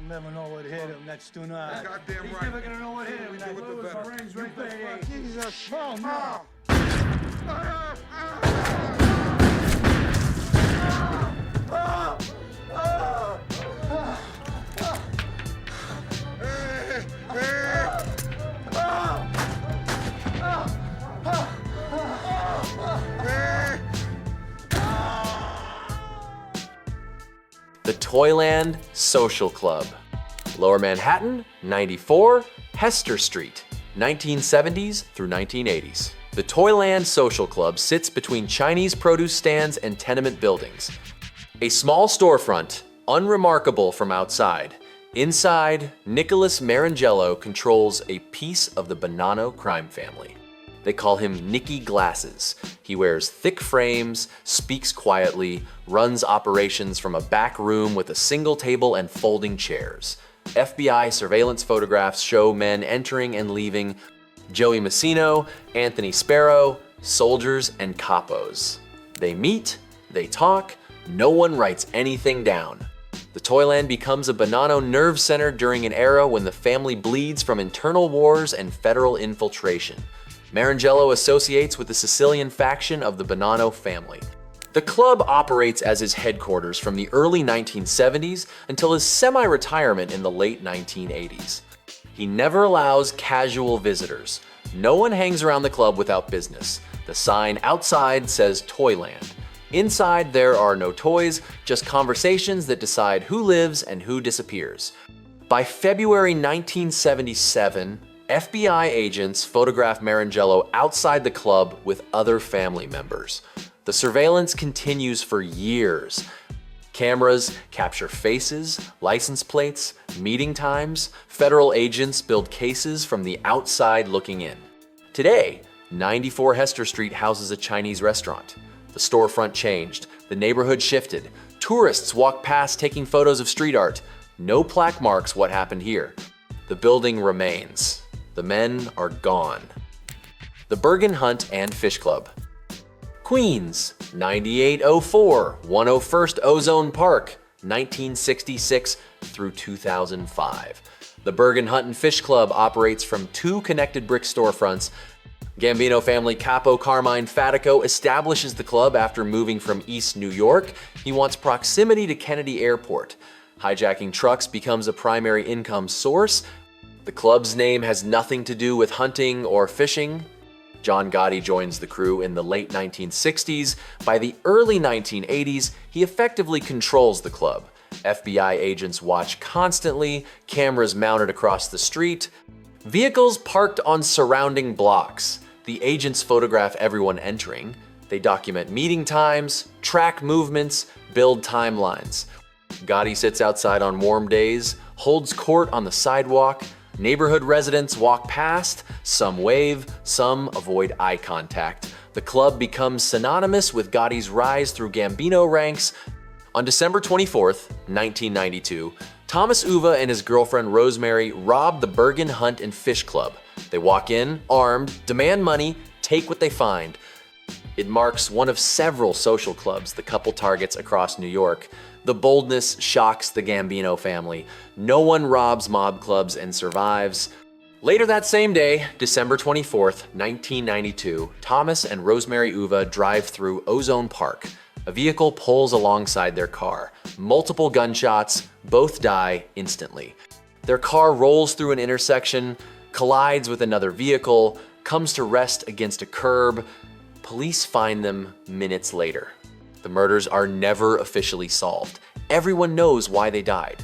never know what hit him. That's too nice. Goddamn He's right. never gonna know what hit him. We do it the better. Brains right there. Jesus. Oh, no. The Toyland Social Club. Lower Manhattan, 94, Hester Street, 1970s through 1980s. The Toyland Social Club sits between Chinese produce stands and tenement buildings. A small storefront, unremarkable from outside. Inside, Nicholas Marangello controls a piece of the Bonanno crime family. They call him Nicky Glasses. He wears thick frames, speaks quietly, runs operations from a back room with a single table and folding chairs. FBI surveillance photographs show men entering and leaving. Joey Massino, Anthony Sparrow, soldiers and capos. They meet, they talk, no one writes anything down. The Toyland becomes a Bonanno nerve center during an era when the family bleeds from internal wars and federal infiltration. Marangello associates with the Sicilian faction of the Bonanno family. The club operates as his headquarters from the early 1970s until his semi-retirement in the late 1980s. He never allows casual visitors. No one hangs around the club without business. The sign outside says Toyland. Inside, there are no toys, just conversations that decide who lives and who disappears. By February 1977, FBI agents photograph Marangello outside the club with other family members. The surveillance continues for years. Cameras capture faces, license plates, meeting times. Federal agents build cases from the outside looking in. Today, 94 Hester Street houses a Chinese restaurant. The storefront changed, the neighborhood shifted. Tourists walk past taking photos of street art. No plaque marks what happened here. The building remains. The men are gone. The Bergen Hunt and Fish Club. Queens, 9804, 101st Ozone Park, 1966 through 2005. The Bergen Hunt and Fish Club operates from two connected brick storefronts. Gambino family capo Carmine Fatico establishes the club after moving from East New York. He wants proximity to Kennedy Airport. Hijacking trucks becomes a primary income source. The club's name has nothing to do with hunting or fishing. John Gotti joins the crew in the late 1960s. By the early 1980s, he effectively controls the club. FBI agents watch constantly, cameras mounted across the street, vehicles parked on surrounding blocks. The agents photograph everyone entering. They document meeting times, track movements, build timelines. Gotti sits outside on warm days, holds court on the sidewalk. Neighborhood residents walk past, some wave, some avoid eye contact. The club becomes synonymous with Gotti's rise through Gambino ranks. On December 24th, 1992, Thomas Uva and his girlfriend Rosemary rob the Bergen Hunt and Fish Club. They walk in, armed, demand money, take what they find. It marks one of several social clubs the couple targets across New York. The boldness shocks the Gambino family. No one robs mob clubs and survives. Later that same day, December 24th, 1992, Thomas and Rosemary Uva drive through Ozone Park. A vehicle pulls alongside their car. Multiple gunshots, both die instantly. Their car rolls through an intersection, collides with another vehicle, comes to rest against a curb. Police find them minutes later. The murders are never officially solved. Everyone knows why they died.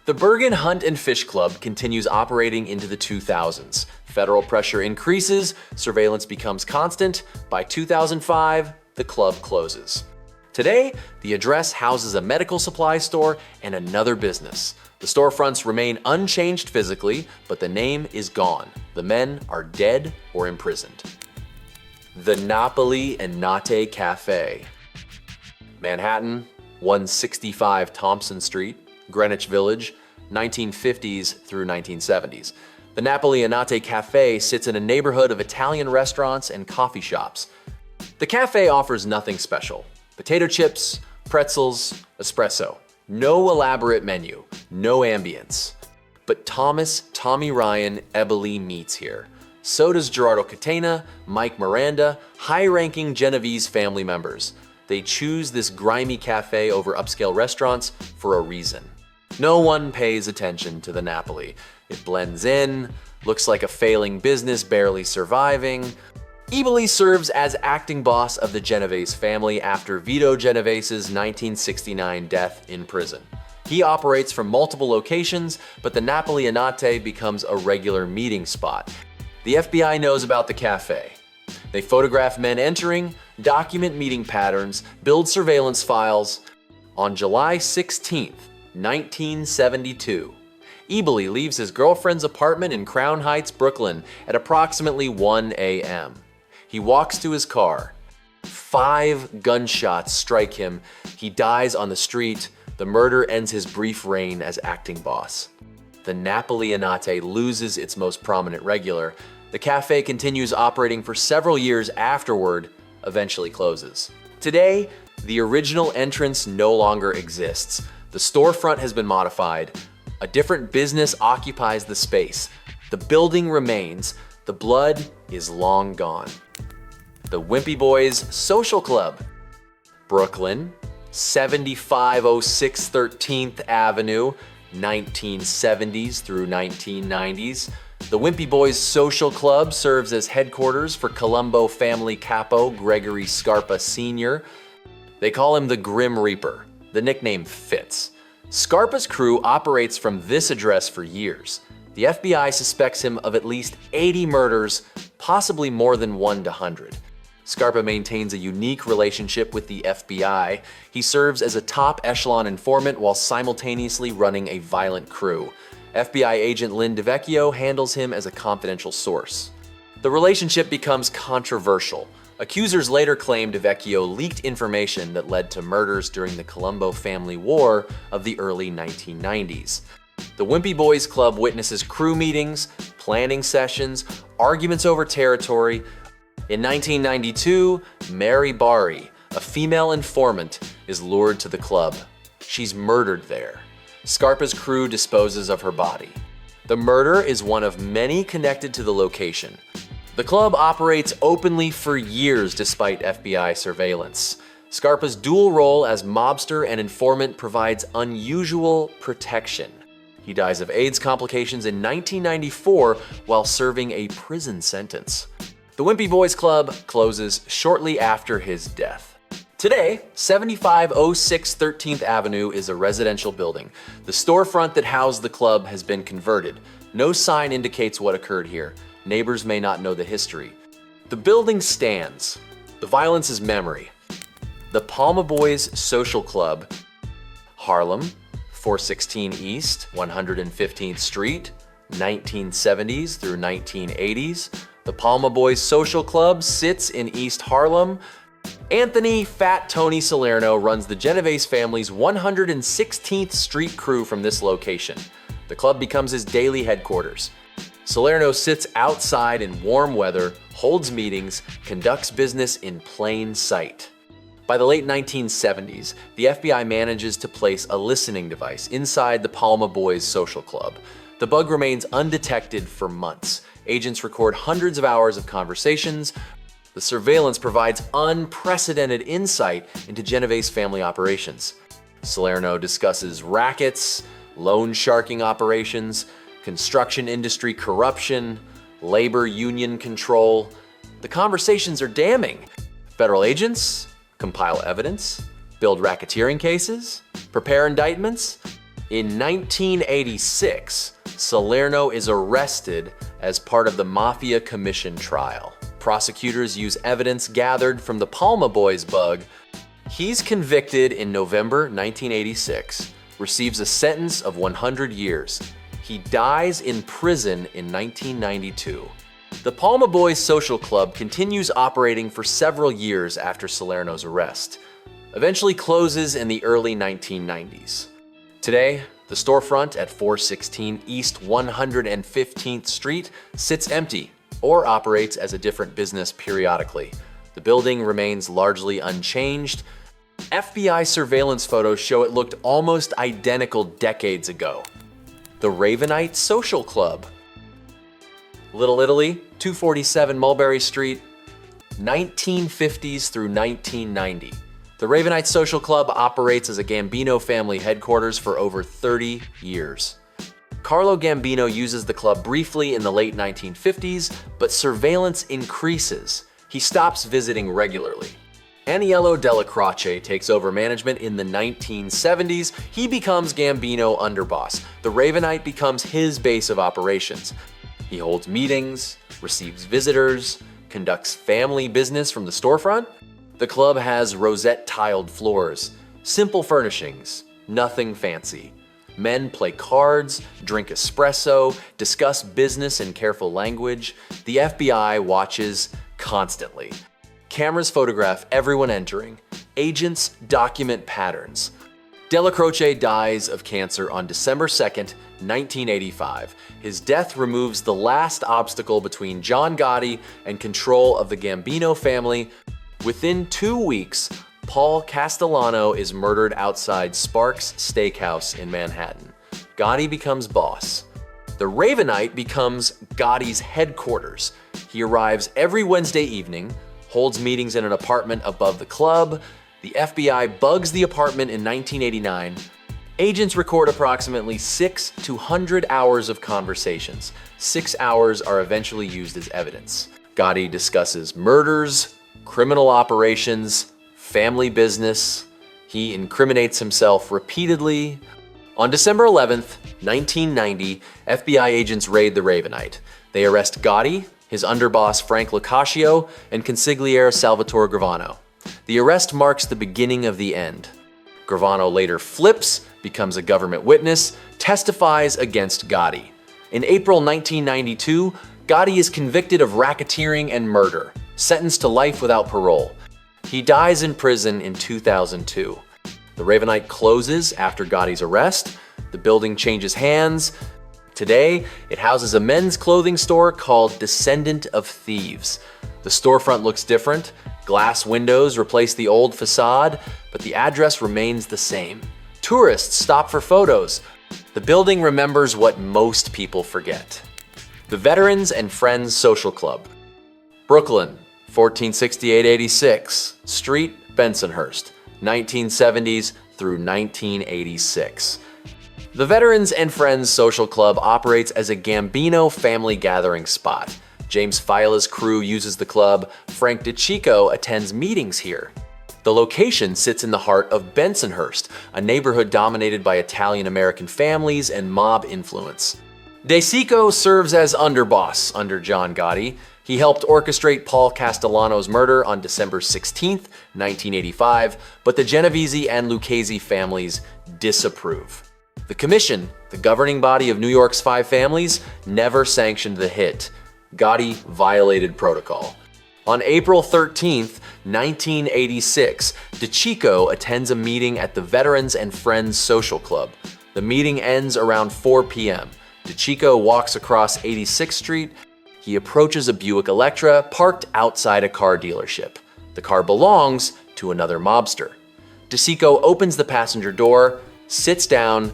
The Bergen Hunt and Fish Club continues operating into the 2000s. Federal pressure increases, surveillance becomes constant. By 2005, the club closes. Today, the address houses a medical supply store and another business. The storefronts remain unchanged physically, but the name is gone. The men are dead or imprisoned. The Napoli and Nate Cafe. Manhattan, 165 Thompson Street, Greenwich Village, 1950s through 1970s. The Napoli and Nate Cafe sits in a neighborhood of Italian restaurants and coffee shops. The cafe offers nothing special. Potato chips, pretzels, espresso. No elaborate menu, no ambience. But Tommy Ryan Eboli meets here. So does Gerardo Catena, Mike Miranda, high-ranking Genovese family members. They choose this grimy cafe over upscale restaurants for a reason. No one pays attention to the Napoli. It blends in, looks like a failing business barely surviving. Eboli serves as acting boss of the Genovese family after Vito Genovese's 1969 death in prison. He operates from multiple locations, but the Napoli Anate becomes a regular meeting spot. The FBI knows about the cafe. They photograph men entering, document meeting patterns, build surveillance files. On July 16th, 1972, Eboli leaves his girlfriend's apartment in Crown Heights, Brooklyn at approximately 1 a.m. He walks to his car. 5 gunshots strike him. He dies on the street. The murder ends his brief reign as acting boss. The Napoli Anate loses its most prominent regular. The cafe continues operating for several years afterward, eventually closes. Today, the original entrance no longer exists. The storefront has been modified. A different business occupies the space. The building remains. The blood is long gone. The Wimpy Boys Social Club, Brooklyn, 7506 13th Avenue, 1970s through 1990s. The Wimpy Boys Social Club serves as headquarters for Colombo family capo Gregory Scarpa Sr. They call him the Grim Reaper. The nickname fits. Scarpa's crew operates from this address for years. The FBI suspects him of at least 80 murders, possibly more than 1 to 100. Scarpa maintains a unique relationship with the FBI. He serves as a top echelon informant while simultaneously running a violent crew. FBI agent Lynn DeVecchio handles him as a confidential source. The relationship becomes controversial. Accusers later claim DeVecchio leaked information that led to murders during the Colombo family war of the early 1990s. The Wimpy Boys Club witnesses crew meetings, planning sessions, arguments over territory. In 1992, Mary Bari, a female informant, is lured to the club. She's murdered there. Scarpa's crew disposes of her body. The murder is one of many connected to the location. The club operates openly for years despite FBI surveillance. Scarpa's dual role as mobster and informant provides unusual protection. He dies of AIDS complications in 1994 while serving a prison sentence. The Wimpy Boys Club closes shortly after his death. Today, 7506 13th Avenue is a residential building. The storefront that housed the club has been converted. No sign indicates what occurred here. Neighbors may not know the history. The building stands. The violence is memory. The Palma Boys Social Club, Harlem, 416 East, 115th Street, 1970s through 1980s. The Palma Boys Social Club sits in East Harlem. Anthony Fat Tony Salerno runs the Genovese family's 116th Street crew from this location. The club becomes his daily headquarters. Salerno sits outside in warm weather, holds meetings, conducts business in plain sight. By the late 1970s, the FBI manages to place a listening device inside the Palma Boys Social Club. The bug remains undetected for months. Agents record hundreds of hours of conversations. The surveillance provides unprecedented insight into Genovese family operations. Salerno discusses rackets, loan sharking operations, construction industry corruption, labor union control. The conversations are damning. Federal agents compile evidence, build racketeering cases, prepare indictments. In 1986, Salerno is arrested as part of the Mafia Commission trial. Prosecutors use evidence gathered from the Palma Boys bug. He's convicted in November 1986, receives a sentence of 100 years. He dies in prison in 1992. The Palma Boys Social Club continues operating for several years after Salerno's arrest, eventually closes in the early 1990s. Today, the storefront at 416 East 115th Street sits empty or operates as a different business periodically. The building remains largely unchanged. FBI surveillance photos show it looked almost identical decades ago. The Ravenite Social Club. Little Italy, 247 Mulberry Street, 1950s through 1990. The Ravenite Social Club operates as a Gambino family headquarters for over 30 years. Carlo Gambino uses the club briefly in the late 1950s, but surveillance increases. He stops visiting regularly. Aniello Della Croce takes over management in the 1970s. He becomes Gambino underboss. The Ravenite becomes his base of operations. He holds meetings, receives visitors, conducts family business from the storefront. The club has rosette-tiled floors, simple furnishings, nothing fancy. Men play cards, drink espresso, discuss business in careful language. The FBI watches constantly. Cameras photograph everyone entering. Agents document patterns. Della Croce dies of cancer on December 2nd, 1985. His death removes the last obstacle between John Gotti and control of the Gambino family. Within 2 weeks, Paul Castellano is murdered outside Sparks Steakhouse in Manhattan. Gotti becomes boss. The Ravenite becomes Gotti's headquarters. He arrives every Wednesday evening, holds meetings in an apartment above the club. The FBI bugs the apartment in 1989. Agents record approximately 6 to 100 hours of conversations. 6 hours are eventually used as evidence. Gotti discusses murders, criminal operations, family business. He incriminates himself repeatedly. On December 11th, 1990, FBI agents raid the Ravenite. They arrest Gotti, his underboss Frank Locascio, and consigliere Salvatore Gravano. The arrest marks the beginning of the end. Gravano later flips, becomes a government witness, testifies against Gotti. In April 1992, Gotti is convicted of racketeering and murder, sentenced to life without parole. He dies in prison in 2002. The Ravenite closes after Gotti's arrest. The building changes hands. Today, it houses a men's clothing store called Descendant of Thieves. The storefront looks different. Glass windows replace the old facade, but the address remains the same. Tourists stop for photos. The building remembers what most people forget. The Veterans and Friends Social Club. Brooklyn, 1468-86, Street, Bensonhurst, 1970s through 1986. The Veterans and Friends Social Club operates as a Gambino family gathering spot. James Fila's crew uses the club. Frank DeCicco attends meetings here. The location sits in the heart of Bensonhurst, a neighborhood dominated by Italian-American families and mob influence. DeCicco serves as underboss under John Gotti. He helped orchestrate Paul Castellano's murder on December 16, 1985, but the Genovese and Lucchese families disapprove. The Commission, the governing body of New York's 5 families, never sanctioned the hit. Gotti violated protocol. On April 13, 1986, DeCicco attends a meeting at the Veterans and Friends Social Club. The meeting ends around 4 p.m. DeCicco walks across 86th Street. He approaches a Buick Electra parked outside a car dealership. The car belongs to another mobster. DeCicco opens the passenger door, sits down.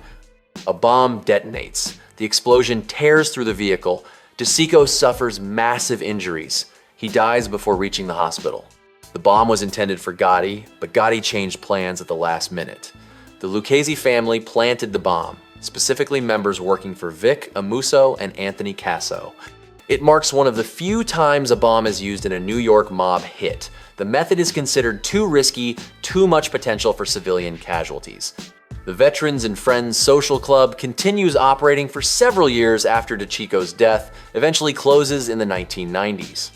A bomb detonates. The explosion tears through the vehicle. DeCicco suffers massive injuries. He dies before reaching the hospital. The bomb was intended for Gotti, but Gotti changed plans at the last minute. The Lucchese family planted the bomb, specifically members working for Vic Amuso and Anthony Casso. It marks one of the few times a bomb is used in a New York mob hit. The method is considered too risky, too much potential for civilian casualties. The Veterans and Friends Social Club continues operating for several years after DeCicco's death, eventually closes in the 1990s.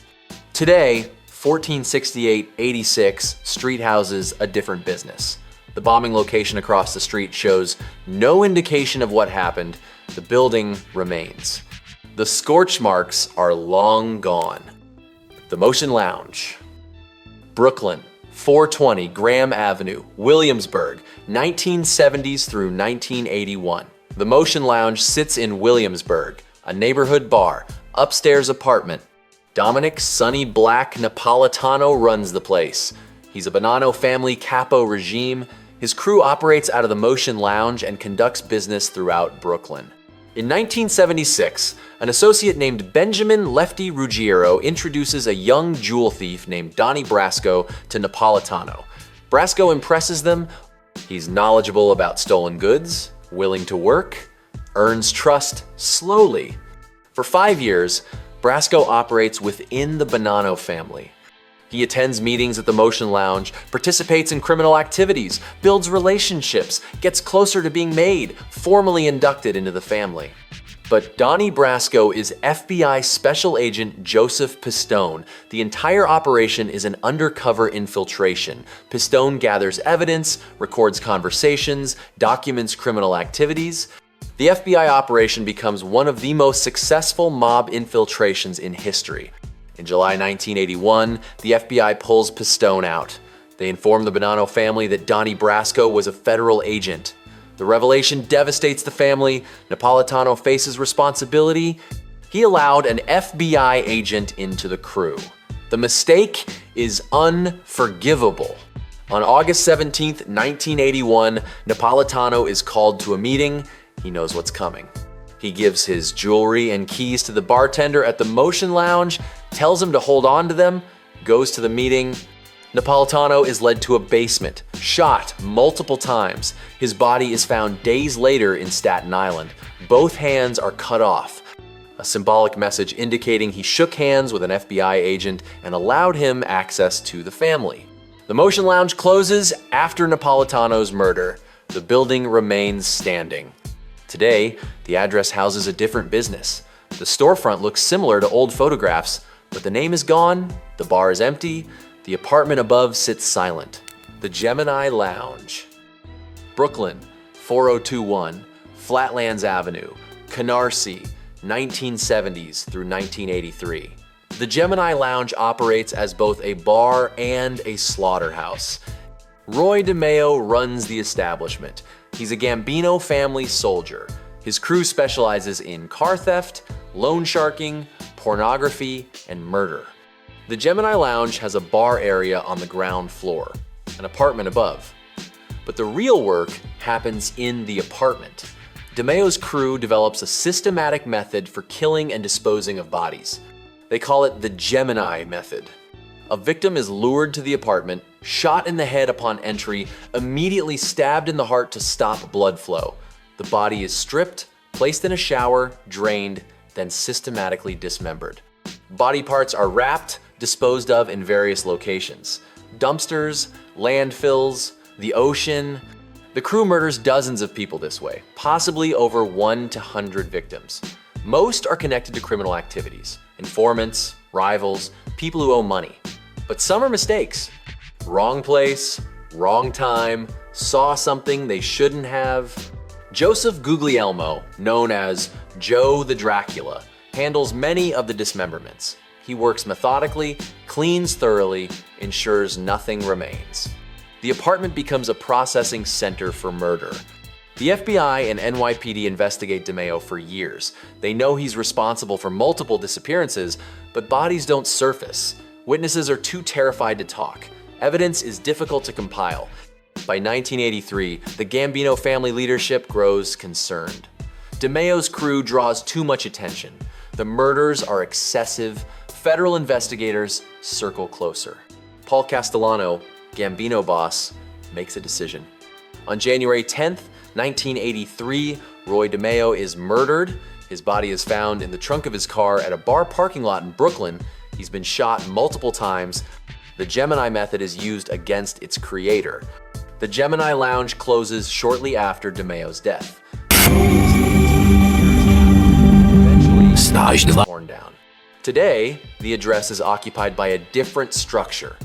Today, 1468-86 Street houses a different business. The bombing location across the street shows no indication of what happened. The building remains. The scorch marks are long gone. The Motion Lounge. Brooklyn, 420 Graham Avenue, Williamsburg, 1970s through 1981. The Motion Lounge sits in Williamsburg, a neighborhood bar, upstairs apartment. Dominic Sonny Black Napolitano runs the place. He's a Bonanno family capo regime. His crew operates out of the Motion Lounge and conducts business throughout Brooklyn. In 1976, an associate named Benjamin Lefty Ruggiero introduces a young jewel thief named Donnie Brasco to Napolitano. Brasco impresses them. He's knowledgeable about stolen goods, willing to work, earns trust slowly. For 5 years, Brasco operates within the Bonanno family. He attends meetings at the Motion Lounge, participates in criminal activities, builds relationships, gets closer to being made, formally inducted into the family. But Donnie Brasco is FBI Special Agent Joseph Pistone. The entire operation is an undercover infiltration. Pistone gathers evidence, records conversations, documents criminal activities. The FBI operation becomes one of the most successful mob infiltrations in history. In July 1981, the FBI pulls Pistone out. They inform the Bonanno family that Donnie Brasco was a federal agent. The revelation devastates the family. Napolitano faces responsibility. He allowed an FBI agent into the crew. The mistake is unforgivable. On August 17, 1981, Napolitano is called to a meeting. He knows what's coming. He gives his jewelry and keys to the bartender at the Motion Lounge, tells him to hold on to them, goes to the meeting. Napolitano is led to a basement, shot multiple times. His body is found days later in Staten Island. Both hands are cut off. A symbolic message indicating he shook hands with an FBI agent and allowed him access to the family. The Motion Lounge closes after Napolitano's murder. The building remains standing. Today, the address houses a different business. The storefront looks similar to old photographs, but the name is gone, the bar is empty, the apartment above sits silent. The Gemini Lounge. Brooklyn, 4021, Flatlands Avenue, Canarsie, 1970s through 1983. The Gemini Lounge operates as both a bar and a slaughterhouse. Roy DeMeo runs the establishment. He's a Gambino family soldier. His crew specializes in car theft, loan sharking, pornography, and murder. The Gemini Lounge has a bar area on the ground floor, an apartment above. But the real work happens in the apartment. DeMeo's crew develops a systematic method for killing and disposing of bodies. They call it the Gemini method. A victim is lured to the apartment, shot in the head upon entry, immediately stabbed in the heart to stop blood flow. The body is stripped, placed in a shower, drained, then systematically dismembered. Body parts are wrapped, disposed of in various locations. Dumpsters, landfills, the ocean. The crew murders dozens of people this way, possibly over 1 to 100 victims. Most are connected to criminal activities, informants, rivals, people who owe money. But some are mistakes. Wrong place, wrong time, saw something they shouldn't have. Joseph Guglielmo, known as Joe the Dracula, handles many of the dismemberments. He works methodically, cleans thoroughly, ensures nothing remains. The apartment becomes a processing center for murder. The FBI and NYPD investigate DeMeo for years. They know he's responsible for multiple disappearances, but bodies don't surface. Witnesses are too terrified to talk. Evidence is difficult to compile. By 1983, the Gambino family leadership grows concerned. DeMeo's crew draws too much attention. The murders are excessive. Federal investigators circle closer. Paul Castellano, Gambino boss, makes a decision. On January 10th, 1983, Roy DeMeo is murdered. His body is found in the trunk of his car at a bar parking lot in Brooklyn. He's been shot multiple times. The Gemini method is used against its creator. The Gemini Lounge closes shortly after DeMeo's death. Eventually torn down. Today, the address is occupied by a different structure.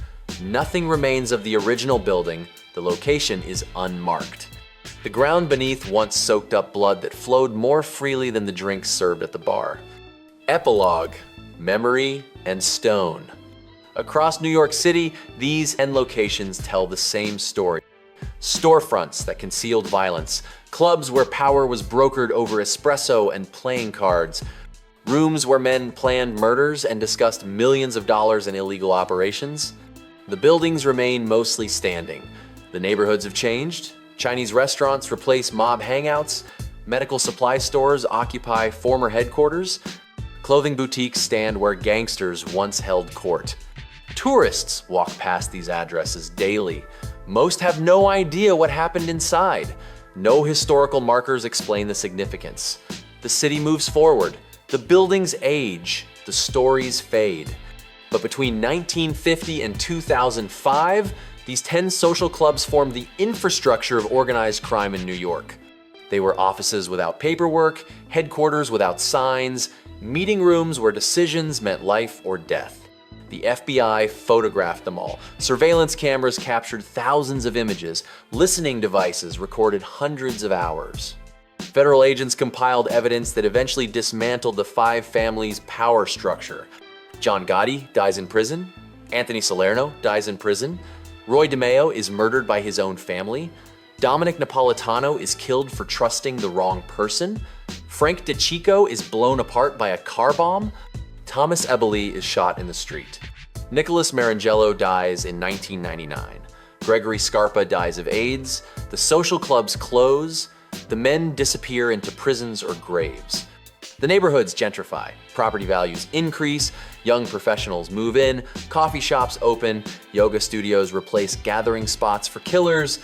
Nothing remains of the original building. The location is unmarked. The ground beneath once soaked up blood that flowed more freely than the drinks served at the bar. Epilogue, memory, and stone. Across New York City, these 10 locations tell the same story. Storefronts that concealed violence, clubs where power was brokered over espresso and playing cards, rooms where men planned murders and discussed millions of dollars in illegal operations, The buildings remain mostly standing. The neighborhoods have changed. Chinese restaurants replace mob hangouts. Medical supply stores occupy former headquarters. Clothing boutiques stand where gangsters once held court. Tourists walk past these addresses daily. Most have no idea what happened inside. No historical markers explain the significance. The city moves forward. The buildings age. The stories fade. But between 1950 and 2005, these 10 social clubs formed the infrastructure of organized crime in New York. They were offices without paperwork, headquarters without signs, meeting rooms where decisions meant life or death. The FBI photographed them all. Surveillance cameras captured thousands of images. Listening devices recorded hundreds of hours. Federal agents compiled evidence that eventually dismantled the five families' power structure. John Gotti dies in prison. Anthony Salerno dies in prison. Roy DeMeo is murdered by his own family. Dominic Napolitano is killed for trusting the wrong person. Frank DeChico is blown apart by a car bomb. Thomas Ebele is shot in the street. Nicholas Marangelo dies in 1999. Gregory Scarpa dies of AIDS. The social clubs close. The men disappear into prisons or graves. The neighborhoods gentrify. Property values increase. Young professionals move in. Coffee shops open. Yoga studios replace gathering spots for killers.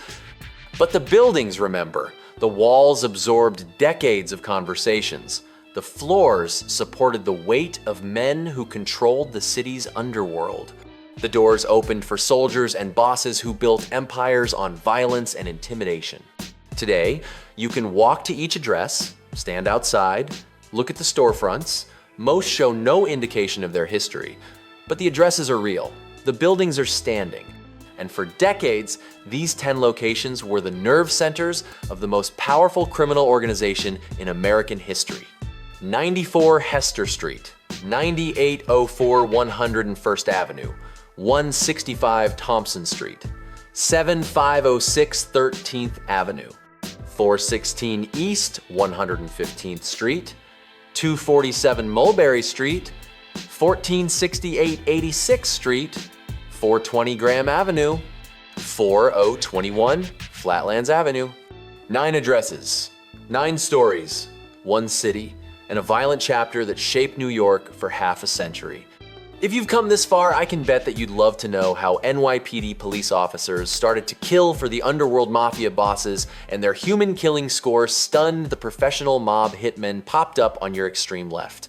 But the buildings remember. The walls absorbed decades of conversations. The floors supported the weight of men who controlled the city's underworld. The doors opened for soldiers and bosses who built empires on violence and intimidation. Today, you can walk to each address, stand outside, look at the storefronts. Most show no indication of their history, but the addresses are real. The buildings are standing. And for decades, these 10 locations were the nerve centers of the most powerful criminal organization in American history. 94 Hester Street, 9804 101st Avenue, 165 Thompson Street, 7506 13th Avenue, 416 East 115th Street, 247 Mulberry Street, 1468 86th Street, 420 Graham Avenue, 4021 Flatlands Avenue. 9 addresses, 9 stories, 1 city, and a violent chapter that shaped New York for half a century. If you've come this far, I can bet that you'd love to know how NYPD police officers started to kill for the underworld mafia bosses and their human killing score stunned the professional mob hitmen popped up on your extreme left.